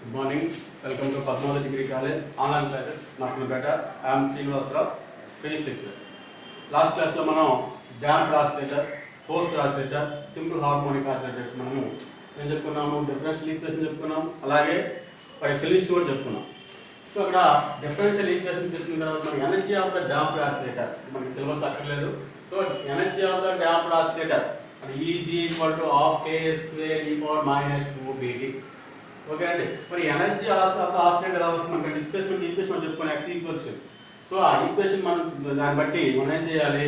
Good morning. Welcome to Padma Degree College online classes. I am Srinivasrao, physics lecturer. Last class lo manam damped oscillator, forced oscillator, simple harmonic oscillator మనము ఏం చెప్పుకున్నాము, differential equation చెప్పుకున్నాం, అలాగే వాటి solution కూడా చెప్పుకున్నాం. So అక్కడ differential equation చెప్పుకున్న తర్వాత మనకి energy of the damped oscillator మనకి సిలబస్ అక్కర్లేదు. So energy of the damped oscillator అది Eg equal to half k² e power -2bt. Okay అండి. మరి ఎనర్జీ ఆఫ్ ద ఆసిలేటర్ రావచ్చు మనకి డిస్ప్లేస్మెంట్ ఈక్వేషన్ చెప్పుకొని x ఈక్వల్స్. సో ఆ ఈక్వేషన్ మనం దాన్ని బట్టి మనం ఏం చేయాలి,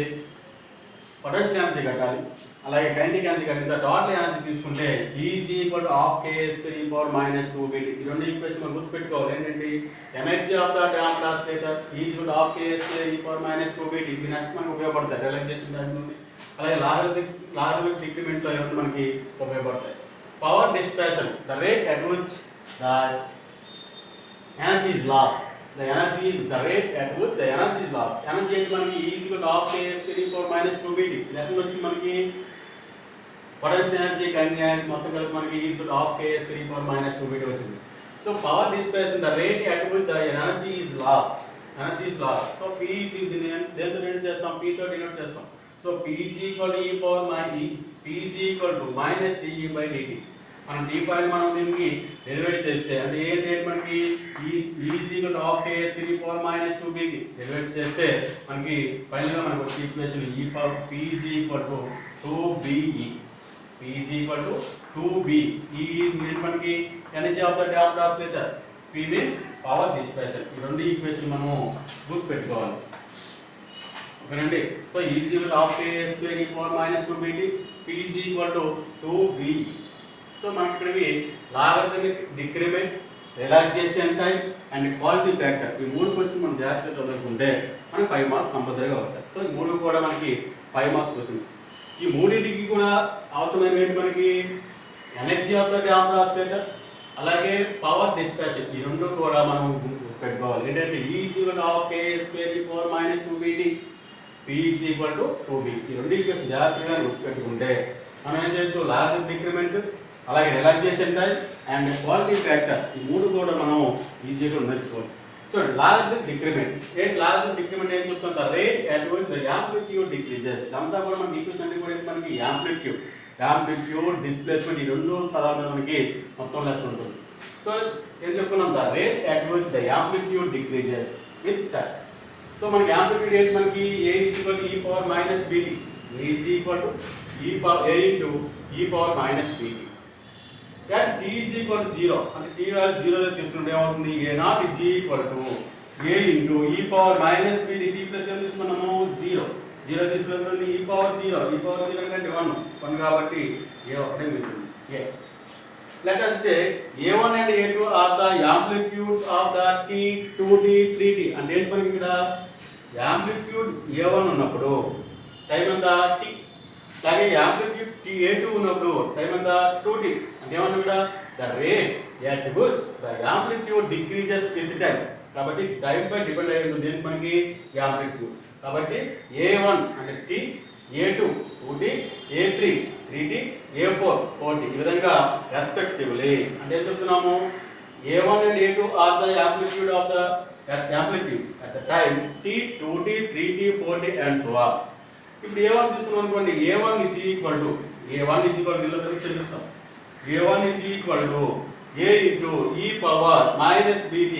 పొటెన్షియల్ ఎనర్జీ కట్టాలి, అలాగే కైనెటిక్ ఎనర్జీ కట్టిన టోటల్ ఎనర్జీ తీసుకుంటే Eg equal to half k² e power -2bt. ఈ రెండు ఈక్వేషన్ మనం గుర్తుపెట్టుకోవాలి. ఏంటంటే energy of the damped oscillator Eg equal to half k² e power -2bt. ఇది నెక్స్ట్ మనకు ఉపయోగపడతాయి రిలాక్సేషన్ టైం నుండి, అలాగే లాగరిథమిక్ డిక్రిమెంట్లో ఏమైనా మనకి ఉపయోగపడతాయి. Power dispersion, the rate at which the energy is lost. The energy is the rate at which the energy is lost. Energy అంటే మనకి E equal to half k² e power -2bt. ఇది ఎక్కడ వచ్చింది మనకి potential energy kinetic energy మొత్తం కలిపి మనకి E equal to half k² e power -2bt వచ్చింది. So power dispersion, the rate at which the energy is lost. Energy is lost. So P దేంతో denote చేస్తాం, P తో డినోట్ చేస్తాం. So P equal to e power P equal to -dE/dt. మనం d point మనం దీనికి డెరివేట్ చేస్తే అంటే ఏ rate మనకి E equal to half k² e power -2bt డెరివేట్ చేస్తే మనకి ఫైనల్ గా మనకు వచ్చే equation P equal to 2be. P equal to 2b. ఈ మీన్ మనకి energy of the damped oscillator, P means power dispersion. ఈ రెండు ఈక్వేషన్ మనము గుర్తు పెట్టుకోవాలి. ఓకేనండి. So E equal to half k² e power -2bt, P equal to 2b. So మనకి ఇక్కడికి logarithmic decrement, relaxation time and quality factor ఈ మూడు క్వశ్చన్స్ మనం జాగ్రత్తగా చదువుకుంటే మనకి 5 మార్క్స్ కంపల్సరీగా వస్తాయి. సో ఈ మూడు కూడా మనకి 5 మార్క్స్ క్వశ్చన్స్. ఈ మూడింటికి కూడా అవసరమైన ఏంటి మనకి energy of the damped oscillator, అలాగే పవర్ డిస్పర్షన్. ఈ రెండు కూడా మనం పెట్టుకోవాలి. ఏంటంటే E equal to half k² e power -2bt, P equal to 2b. ఈ రెండు ఈక్వేషన్ జాగ్రత్తగా గుర్తుపెట్టుకుంటే మనం ఏం చేయొచ్చు, లాగరిథమిక్ డిక్రిమెంట్, అలాగే relaxation time and quality factor ఈ మూడు కూడా మనం ఈజీగా నేర్చుకోవచ్చు. చూడండి, లాగరిథమిక్ డిక్రిమెంట్ లాగరిథమిక్ డిక్రిమెంట్ ఏం చెప్తుందా, rate at which the amplitude decreases. ఇదంతా కూడా మనకి ఈక్వేషన్ అన్ని కూడా మనకి యాంప్లిట్యూడ్ డిస్ప్లేస్మెంట్ ఈ రెండు పదాలు మనకి మొత్తం లెస్ ఉంటుంది. సో ఏం చెప్పుకున్నాం, the rate at which the amplitude decreases with time. So మనకి యాంప్లిట్యూడ్ ఏంటి మనకి A equal to e power -bt, A equal to A into e power -bt. that t is equal to 0 అంటే t value 0 తీసుకుంటే ఏమవుతుంది, a0 is equal to a into e power -bt. t plus ఏం తీసుకున్నాము, 0 తీసుకుంటే e power 0 అంటే 1 కాబట్టి a ఒకటే మిగులుతుంది. a let us take a1 and a2 are the amplitudes of the t 2t 3t. అంటే ఏంటి మనకి ఇక్కడ యాంప్లిట్యూడ్ a1 ఉన్నప్పుడు టైం ఎంత t, అలాగే యాంప్లిట్యూడ్ a2 ఉన్నప్పుడు టైం ఎంత 2t. అంటే ఏమన్నా ఇక్కడ the rate at which the amplitude decreases with time. కాబట్టి టైం పై డిపెండ్ అయ్యి ఉంటుంది దేనికి మనకి యాంప్లిట్యూడ్. కాబట్టి a1 అంటే t, a2 2t, a3 3t, a4 4t ఈ విధంగా రెస్పెక్టివ్లీ. అంటే ఏం చెప్తున్నాము, a1 and a2 are the amplitude of the amplitudes at the time t 2t 3t 4t and so on. ఇప్పుడు a1 తీసుకున్నాం అనుకోండి, a1 is equal to దీనిలో సరిస్తాం, a1 is equal to a into e power -bt. -bt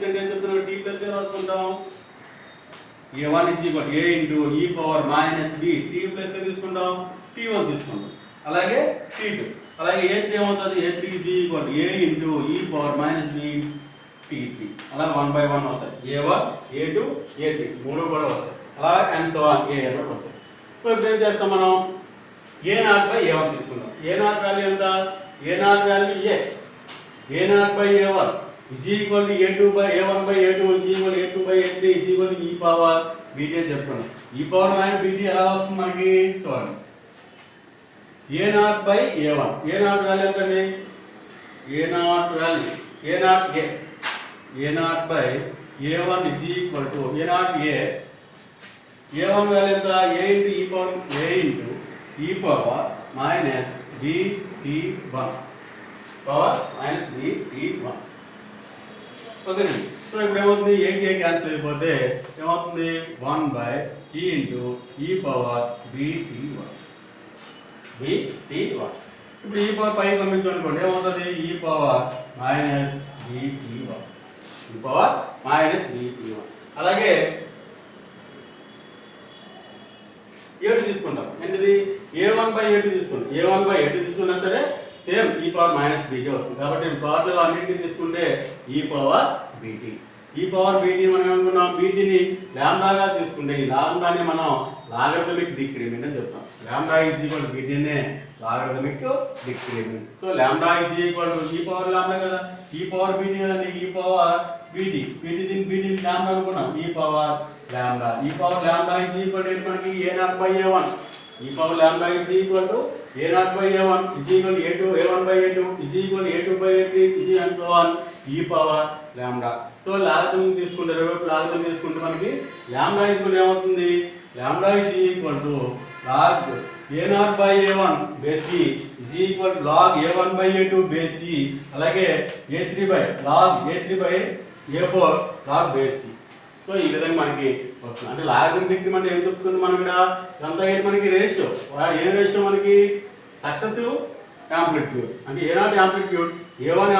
అంటే ఏం చెప్తున్నాం, t plus గా రాసుకుంటాం. a1 is equal to a into e power -b, t plus గా తీసుకుంటాం, t1 తీసుకుంటాం, అలాగే t2, అలాగే a3 ఏమవుతుంది, a3 is equal to a into e power -b t3. అలా 1 by 1 వస్తాయి, a1 a2 a3 మూడు కూడా వస్తాయి, అలా అండ్ సో ఆన్ a కూడా వస్తాయి. సో ఇప్పుడు ఏం చేస్తాం, మనం a0 by a1 తీసుకుందాం. a0 వాల్యూ ఎంత, a0 value a0 by a1 is equal to a2 by a1 by a2 is equal to a2 by a3 is equal to e power bt అని చెప్పుకున్నాం. e power -bt ఎలా వస్తుంది మనకి చూడండి, a0 by a1 a0 value ఎంతండి, a0 value a0 by a1 is equal to a0 a1 value ఎంత, a into e power -bt1 power minus BT1 ఓకేనండి. So ఇప్పుడు ఏమవుతుంది ఏ క్యాన్సిల్ అయిపోతే ఏమవుతుంది 1/e into e power BT1 ఇప్పుడు ఈ power పైకి పంపించామనుకోండి ఏమవుతుంది e పవర్ మైనస్ BT1 అలాగే a2 తీసుకుంటాం ఏంటిది a1/a2 తీసుకుంటాం a1/a2 తీసుకున్నా సరే same e power minus bt వస్తుంది కాబట్టి పార్ట్లో అన్నింటినీ తీసుకుంటే e పవర్ bt మనం ఏమనుకున్నాం బీటీని లాంబ్డాగా తీసుకుంటే ఈ లాంబ్డాని మనం లాగరిథమిక్ డిక్రిమెంట్ అని చెప్తాం లాంబ్డా ఈజ్ ఈక్వల్ టు బీటీనే logarithmic decrement so lambda is equal to e power lambda కదా ఈ పవర్ బీటీ కదండి ఈ పవర్ బీటీ దీని లాంబ్డా అనుకున్నాం ఈ power lambda is equal to మనకి a0/a1 ఈ power lambda is equal to a0/a1 is equal to a1/a2 is equal to a2/a3 is and so on ఈ power lambda so logarithmic తీసుకుంటే రేపు logarithmic తీసుకుంటే మనకి లాంబ్డా ఈజ్ ఈక్వల్ ఏమవుతుంది lambda is equal to log a0/a1 base e is equal to log a1/a2 base e అలాగే log a3/a4 log base e so ఈ విధంగా మనకి వస్తుంది అంటే లాగరిథమిక్ డిక్రిమెంట్ ఏం చెప్తుంది మనం ఇక్కడ ఇదంతా ఏంటి మనకి రేషియో ఏ రేషియో మనకి సక్సెసివ్ యాంప్లిట్యూడ్స్ అంటే a0 amplitude a1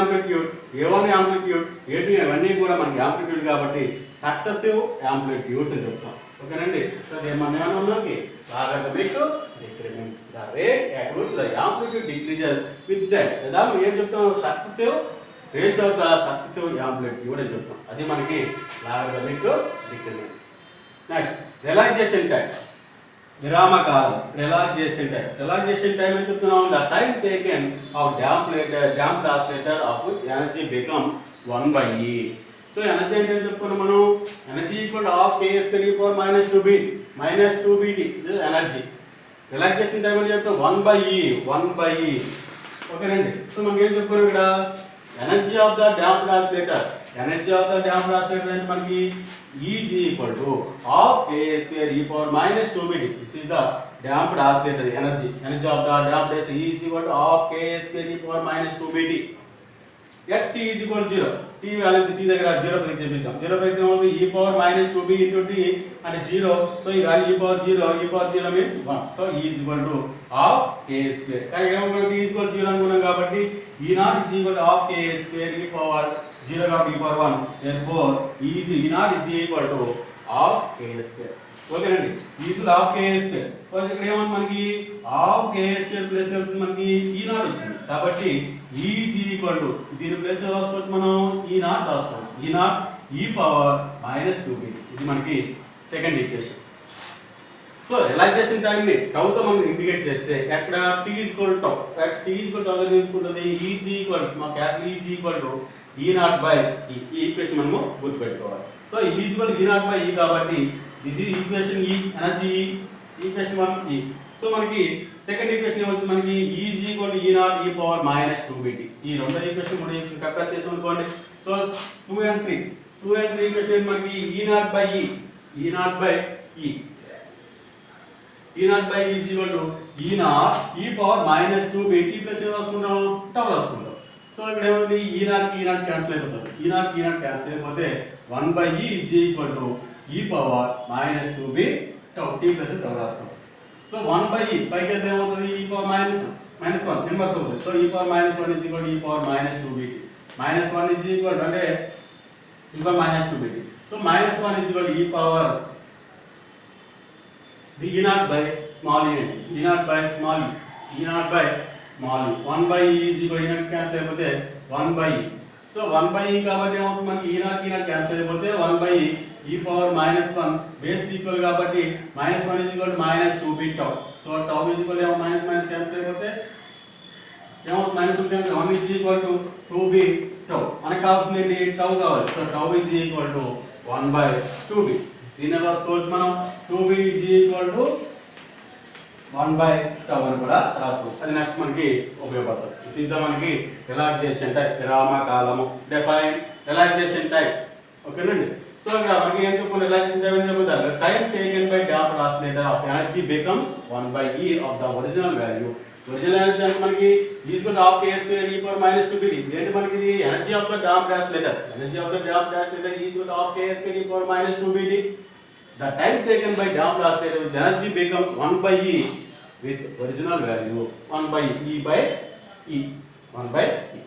amplitude a2 ఇవన్నీ కూడా మనకి యాంప్లిట్యూడ్ కాబట్టి సక్సెసివ్ యాంప్లిట్యూడ్స్ అని చెప్తాం ఓకేనండి సో మనం ఏమన్నాకి logarithmic decrement the rate at which the amplitude decreases with that లేదా మనం ఏం చెప్తాం successive ratio of the successive amplitude అని చెప్తాం అది మనకి logarithmic decrement next relaxation time విరామ కాలం రిలాక్సేషన్ టైం అని చెప్తున్నాం the time taken of damp oscillator of which energy becomes 1/e so energy అంటే చెప్పుకున్నాం మనం energy equal to half k² -2bt ఇది ఎనర్జీ రిలాక్సేషన్ టైం అని చెప్తాం 1/e ఓకేనండి సో మనకి ఏం చెప్పుకున్నాం ఇక్కడ energy of the damp oscillator అంటే మనకి is equal to half k² -2bt this is the damped oscillator energy of the damped is equal to half k² -2bt at t is equal to 0 t value t దగ్గర 0 ప్రతిక్షేపిద్దాం 0 ప్రతిక్షేపం e power -2b into t అంటే 0 so ఈ value e power 0 means 1 so e is equal to half k². కానీ ఏమనుకున్నాం t is equal to 0 అనుకున్నాం కాబట్టి e0 is equal to half k² e power 0 కాబట్టి e power 1 therefore e0 is equal to half k². ఓకేనండి equal half k² first ఇక్కడ ఏమన్నా మనకి half k² plus వచ్చింది మనకి e0 వచ్చింది కాబట్టి e is equal to దీని ప్లస్ లో రాసుకోవచ్చు మనం e0 రాసుకోవచ్చు e0 e పవర్ -2b ఇది మనకి second equation so relaxation time ని టౌ తో మనం ఇండికేట్ చేస్తే అక్కడ t is equal to tau t is equal to tau తీసుకుంటుంది e is equal to మా capital e is equal to e0/e ఈ ఈక్వేషన్ మనము గుర్తుపెట్టుకోవాలి so e is equal to e0/e కాబట్టి this is equation e energy equation 1 e so మనకి second equation ఏమొచ్చింది మనకి e is equal to e0 e power -2bt ఈ రెండో equation మూడో ఈక్వేషన్ కంపేర్ చేసాం అనుకోండి సో 2 and 3 ఈక్వేషన్ మనకి e0/e is equal to e0 e power -2bt plus ఏం రాసుకుంటాం టౌ రాసుకుంటాం సో ఇక్కడ ఏముంది e0 క్యాన్సిల్ అయిపోతుంది e0 క్యాన్సిల్ అయిపోతే 1/e is equal to e power -2b tau t plus tau రాస్తాం సో 1/e పైకి వెళ్తే ఏమవుతుంది e పవర్ -1 ఇన్వర్స్ అవుతుంది so e power -1 is equal to e power -2bt -1 is equal to అంటే e power -2bt so -1 is equal to e power e0/small e e0/small e 1/e is equal to e0 cancel అయిపోతే 1/e so 1/e కాబట్టి ఏమవుతుంది మనకి e0 cancel అయిపోతే 1/e e power -1 base equal కాబట్టి -1 is equal to -2b tau so tau is equal to minus cancel అయిపోతే ఏమవుతుంది -1 is equal to 2b tau మనకు కావాల్సింది టౌ కావాలి so tau is equal to 1/2b దీని రాసుకోవచ్చు మనం 2b is equal to 1/టౌ అని కూడా రాసుకోవచ్చు అది నెక్స్ట్ మనకి ఉపయోగపడుతుంది సిద్ధ మనకి రిలాక్సేషన్ టైప్ విరామ కాలము డిఫైన్ రిలాక్సేషన్ టైప్ ఓకేనండి సో ఇక్కడ మనకి ఏం చెప్పుకున్న రిలాక్సేషన్ టైం అని చెప్తారు time taken by damped oscillator of energy becomes 1/e of the original value original energy అంటే మనకి equal half k square e power minus 2pt ఏంటి మనకి ఇది energy of the damped oscillator equal half k square e power minus 2pt the time taken by damped oscillator which energy becomes 1 by e with original value 1 by e by e 1 by e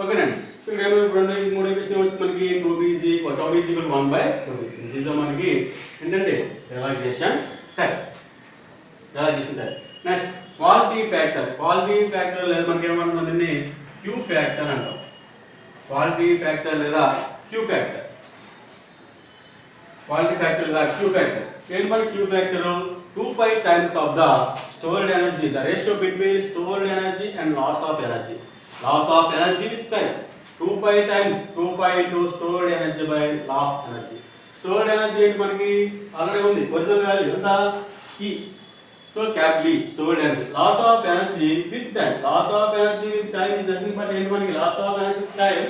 ఓకేనండి. So ఇక్కడ ఏమో రెండు మూడు equation వచ్చి మనకి 2b is equal to 1 by 2b this is మనకి ఏంటంటే relaxation type next quality factor లేదా మనకి ఏమంటుందండి క్యూ ఫ్యాక్టర్ అంటాం. క్వాలిటీ ఫ్యాక్టర్ లేదా క్యూ ఫ్యాక్టర్ ఏంటి మన queue factor 2π times of the stored energy, the ratio between stored energy and loss of energy with time. 2π times 2π into stored energy by lost energy. Stored energy ఏంటి మనకి already ఉంది original value ఎంత E. So capital E stored energy. Loss of energy with time is nothing but ఏంటి మనకి loss of energy with time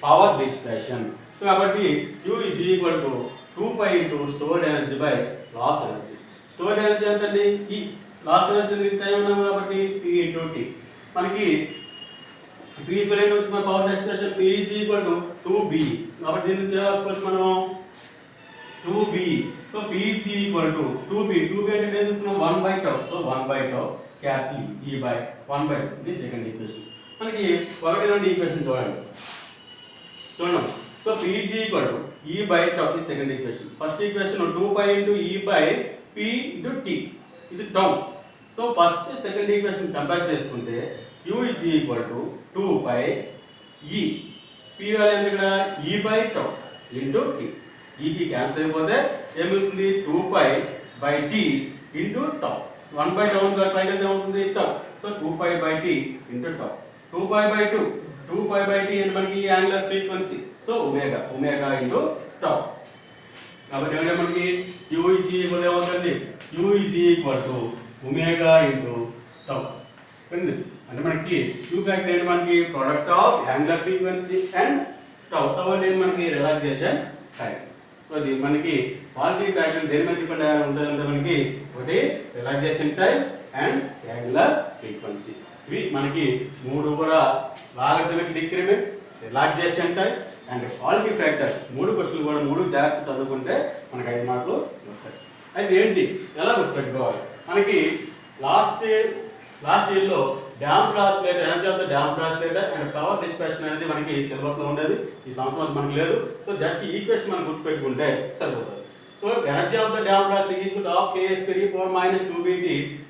power dissipation. So కాబట్టి Q is equal to 2π into stored energy by loss energy. Stored energy ఎంతండి E. Loss energy with time ఉన్నాము కాబట్టి P into T. మనకి P is equal to మన power dissipation P is equal to 2B. కాబట్టి దీన్ని చేయాల్సి మనం 2B. So P is equal to 2B అంటే ఏం చేస్తున్నాం 1 by tau. So 1 by tau capital E by 1 by 2 ఇది సెకండ్ ఈక్వేషన్. మనకి ఒకటి రెండు ఈక్వేషన్ చూడండి. So P is equal to E by tau is second equation. First equation 2π into E by P into T ఇది tau. So first second equation compare చేసుకుంటే Q is equal to 2π E. P value ఎంత ఇక్కడ E by tau into T. E కి cancel అయిపోతే ఏమవుతుంది 2π by T into tau. 1 by tau గా పైగా ఏమవుతుంది tau. So 2π by T into tau. 2π by T అంటే మనకి angular frequency. So omega into tau. కాబట్టి ఏమంటే మనకి Q is equal ఏమవుతుంది Q is equal to omega into tau. అంటే మనకి Q ఫ్యాక్టర్ ఏంటి మనకి product of angular frequency and tau అంటే మనకి రిలాక్సేషన్ టైం. సో ఇది మనకి క్వాలిటీ ఫ్యాక్టర్ దేని మీద డిపెండ్ అయ్యి ఉంటుందంటే మనకి ఒకటి relaxation time and angular frequency. ఇవి మనకి మూడు కూడా logarithmic decrement, relaxation time and quality factor మూడు క్వశ్చన్లు కూడా మూడు జాగ్రత్త చదువుకుంటే మనకి 5 మార్కులు వస్తాయి. అయితే ఏంటి ఎలా గుర్తుపెట్టుకోవాలి మనకి లాస్ట్ ఇయర్లో damped oscillator energy of the damped oscillator and power dissipation అనేది మనకి సిలబస్లో ఉండేది. ఈ సంవత్సరం అది మనకు లేదు. సో జస్ట్ ఈ క్వశ్చన్ మనం గుర్తుపెట్టుకుంటే సరిపోతుంది. So energy of the damped oscillator is half k square e power minus 2bt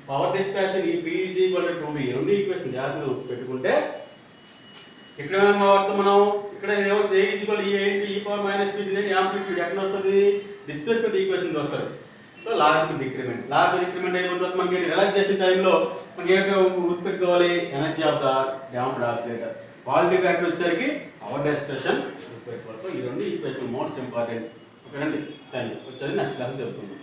power dissipation ఈ P is equal to 2b రెండు ఈక్వేషన్ జాగ్రత్తగా పెట్టుకుంటే ఇక్కడ ఏమో వాడుతాం మనం ఇక్కడ ఏమో A is equal to e power minus 2bt అంటే యాంప్లిట్యూడ్ ఎక్కడ వస్తుంది డిస్ప్లేస్మెంట్ ఈక్వేషన్ వస్తుంది. సో లాగరిథమిక్ డిక్రిమెంట్ అయిపోయిన తర్వాత మనకి రిలాక్సేషన్ టైంలో మనకి ఏంటో గుర్తుపెట్టుకోవాలి energy of the damped oscillator. Quality factor వచ్చేసరికి పవర్ డిసిపేషన్ గుర్తుపెట్టుకోవాలి. సో ఈ రెండు ఈక్వేషన్ మోస్ట్ ఇంపార్టెంట్. ఓకేనండి, థ్యాంక్ యూ. వచ్చేది నెక్స్ట్ క్లాస్ చెప్తున్నాం.